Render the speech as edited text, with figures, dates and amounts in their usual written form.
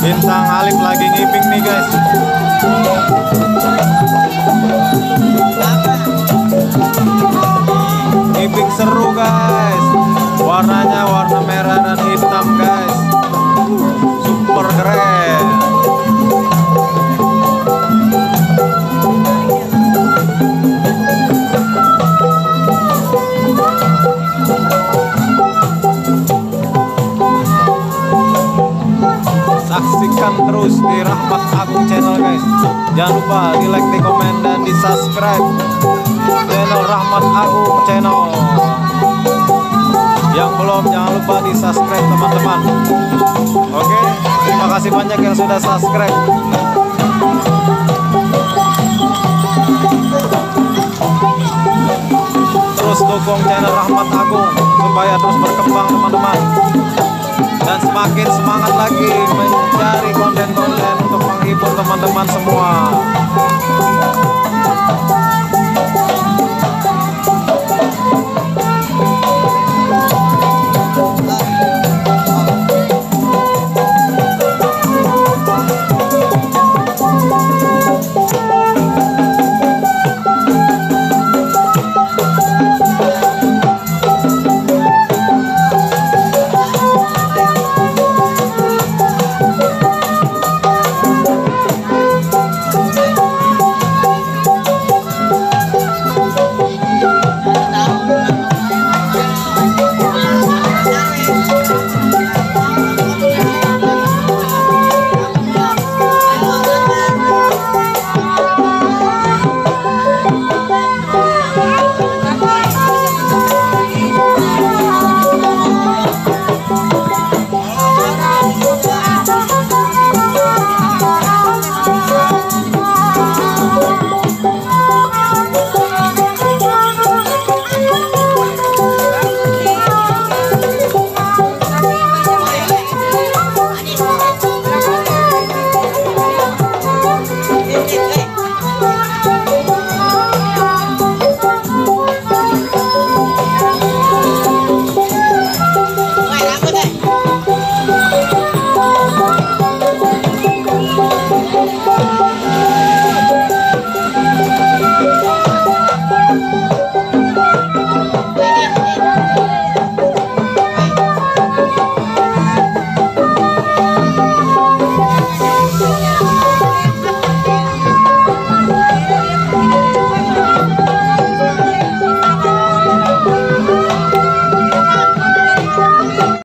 Bintang Alif lagi ngiping nih guys. Ngiping seru guys. Warnanya warna merah dan hitam guys. Super keren. Saksikan terus di Rahmat Agung channel guys. Jangan lupa di like, di komen, dan di subscribe channel Rahmat Agung channel. Yang belum, jangan lupa di subscribe teman-teman. Oke, terima kasih banyak yang sudah subscribe. Terus dukung channel Rahmat Agung supaya terus berkembang teman-teman, dan semakin semangat lagi mencari konten-konten untuk menghibur teman-teman semua.